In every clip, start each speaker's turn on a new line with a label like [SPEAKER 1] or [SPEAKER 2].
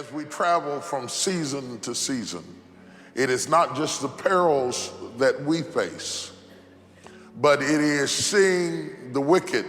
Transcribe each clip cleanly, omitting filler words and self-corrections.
[SPEAKER 1] as we travel from season to season, it is not just the perils that we face, but it is seeing the wicked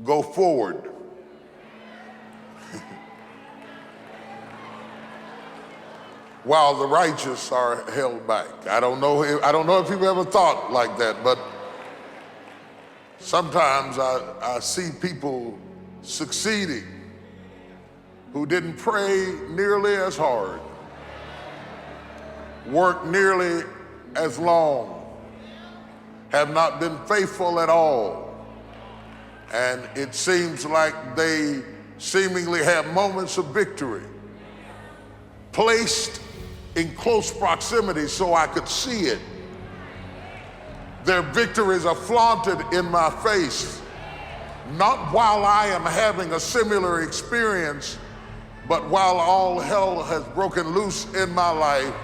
[SPEAKER 1] go forward while the righteous are held back. I don't know if you've ever thought like that, but sometimes I see people succeeding who didn't pray nearly as hard, work nearly as long, have not been faithful at all, and it seems like they seemingly have moments of victory, placed in close proximity so I could see it. Their victories are flaunted in my face, not while I am having a similar experience, but while all hell has broken loose in my life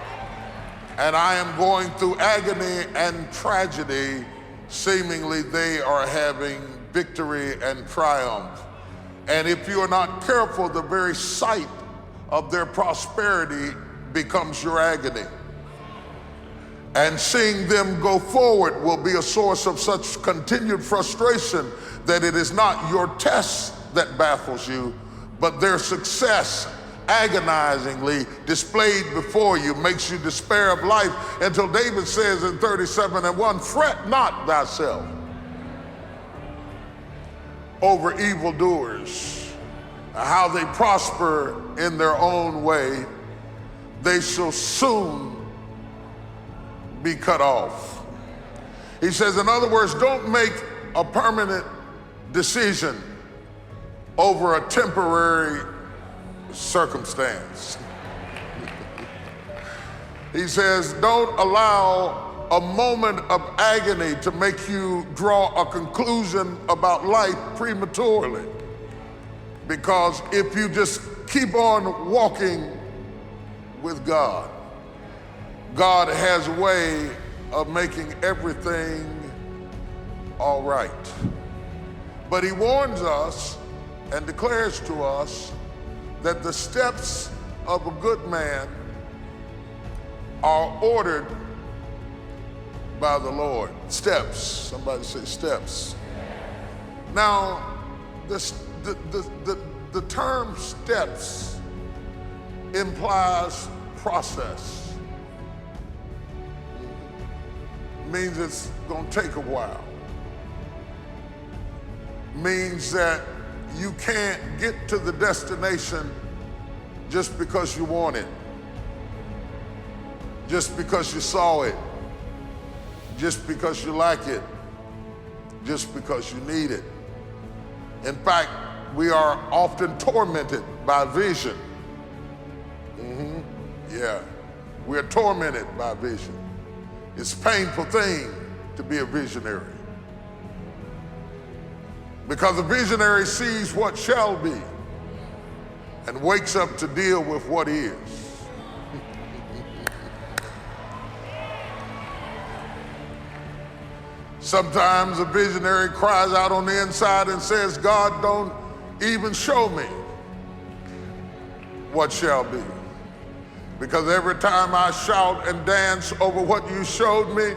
[SPEAKER 1] and I am going through agony and tragedy, seemingly they are having victory and triumph. And if you are not careful, the very sight of their prosperity becomes your agony. And seeing them go forward will be a source of such continued frustration that it is not your test that baffles you, but their success agonizingly displayed before you makes you despair of life, until David says in 37:1, fret not thyself over evildoers, how they prosper in their own way, they shall soon be cut off. He says, in other words, don't make a permanent decision over a temporary circumstance. He says, don't allow a moment of agony to make you draw a conclusion about life prematurely. Because if you just keep on walking with God, God has a way of making everything all right. But he warns us and declares to us that the steps of a good man are ordered by the Lord. Steps. Somebody say steps. Now, the term steps implies process. Means it's going to take a while. Means that you can't get to the destination just because you want it, just because you saw it, just because you like it, just because you need it. In fact, we are often tormented by vision. Yeah, we're tormented by vision. It's a painful thing to be a visionary, because a visionary sees what shall be and wakes up to deal with what is. Sometimes a visionary cries out on the inside and says, God, don't even show me what shall be. Because every time I shout and dance over what you showed me,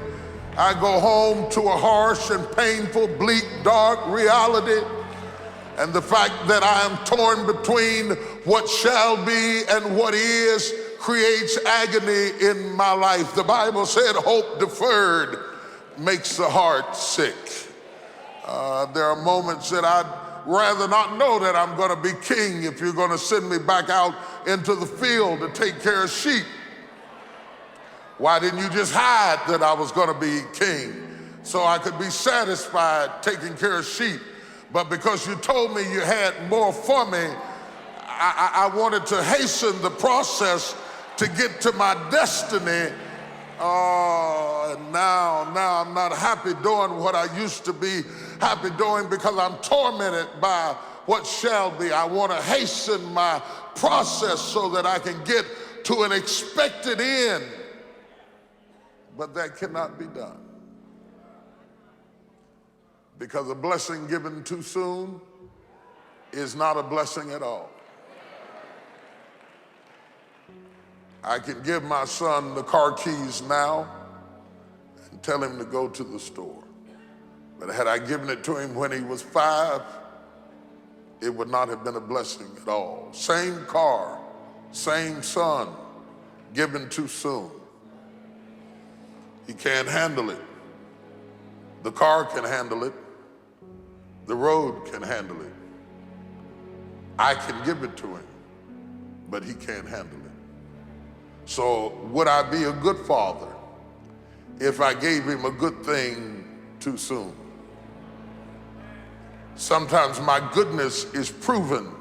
[SPEAKER 1] I go home to a harsh and painful, bleak, dark reality. And the fact that I am torn between what shall be and what is creates agony in my life. The Bible said hope deferred makes the heart sick. There are moments that I'd rather not know that I'm going to be king if you're going to send me back out into the field to take care of sheep. Why didn't you just hide that I was going to be king so I could be satisfied taking care of sheep? But because you told me you had more for me, I wanted to hasten the process to get to my destiny. Now I'm not happy doing what I used to be happy doing because I'm tormented by what shall be. I want to hasten my process so that I can get to an expected end. But that cannot be done. Because a blessing given too soon is not a blessing at all. I can give my son the car keys now and tell him to go to the store. But had I given it to him when he was 5, it would not have been a blessing at all. Same car, same son, given too soon. He can't handle it. The car can handle it. The road can handle it. I can give it to him, but he can't handle it. So would I be a good father if I gave him a good thing too soon? Sometimes my goodness is proven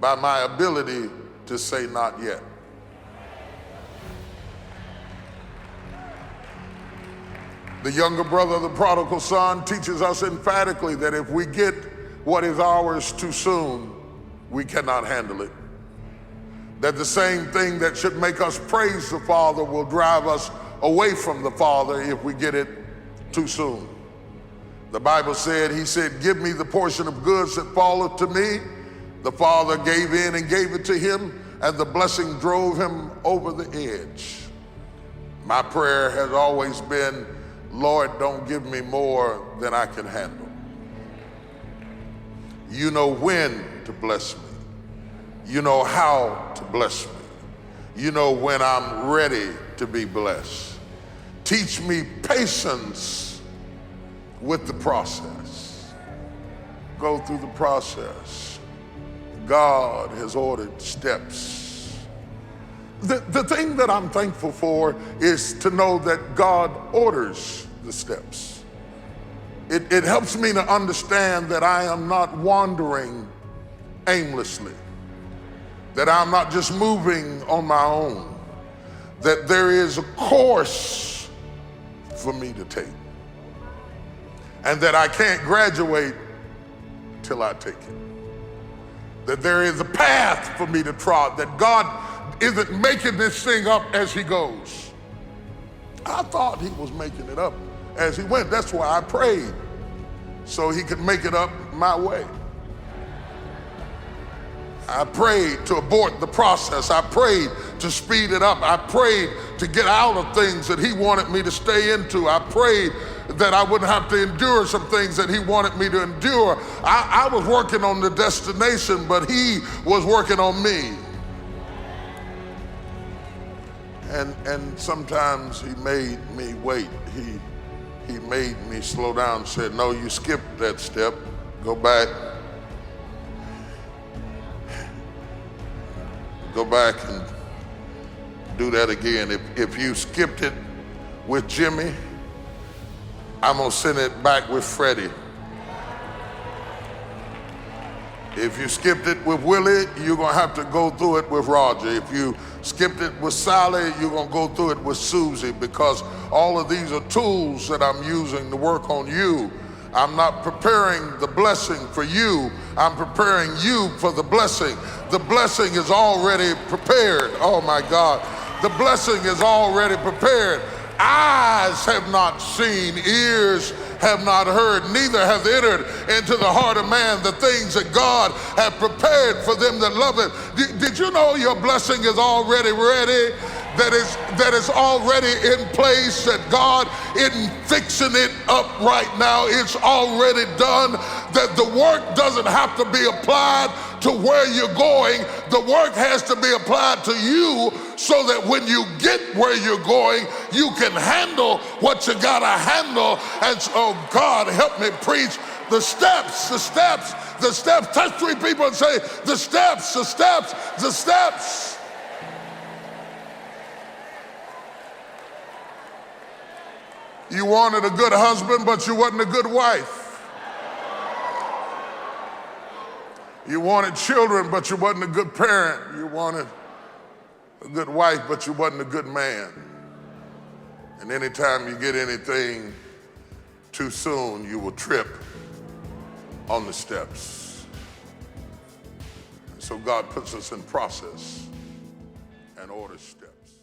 [SPEAKER 1] by my ability to say not yet. The younger brother of the prodigal son teaches us emphatically that if we get what is ours too soon, we cannot handle it. That the same thing that should make us praise the Father will drive us away from the Father if we get it too soon. The Bible said, he said, give me the portion of goods that falleth to me. The Father gave in and gave it to him, and the blessing drove him over the edge. My prayer has always been, Lord, don't give me more than I can handle. You know when to bless me. You know how to bless me. You know when I'm ready to be blessed. Teach me patience with the process. Go through the process. God has ordered steps. The thing that I'm thankful for is to know that God orders the steps. It helps me to understand that I am not wandering aimlessly, that I'm not just moving on my own, that there is a course for me to take, and that I can't graduate till I take it, that there is a path for me to trot, that God isn't making this thing up as he goes. I thought he was making it up as he went. That's why I prayed, so he could make it up my way. I prayed to abort the process. I prayed to speed it up. I prayed to get out of things that he wanted me to stay into. I prayed that I wouldn't have to endure some things that he wanted me to endure. I was working on the destination, but he was working on me. And sometimes he made me wait. He made me slow down and said, no, you skipped that step. Go back. Go back and do that again. If you skipped it with Jimmy, I'm gonna send it back with Freddie. If you skipped it with Willie, you're gonna have to go through it with Roger. If you skipped it with Sally, you're gonna go through it with Susie, because all of these are tools that I'm using to work on you. I'm not preparing the blessing for you. I'm preparing you for the blessing. The blessing is already prepared. Oh my God. The blessing is already prepared. Eyes have not seen, ears have not heard, neither have entered into the heart of man the things that God have prepared for them that love him. Did you know your blessing is already ready? That is already in place, that God isn't fixing it up right now. It's already done, that the work doesn't have to be applied to where you're going. The work has to be applied to you, so that when you get where you're going, you can handle what you gotta handle. And so, God, help me preach the steps, the steps, the steps. Touch 3 people and say, the steps, the steps, the steps. You wanted a good husband, but you wasn't a good wife. You wanted children, but you wasn't a good parent. You wanted a good wife, but you wasn't a good man. And anytime you get anything too soon, you will trip on the steps. So God puts us in process and orders steps.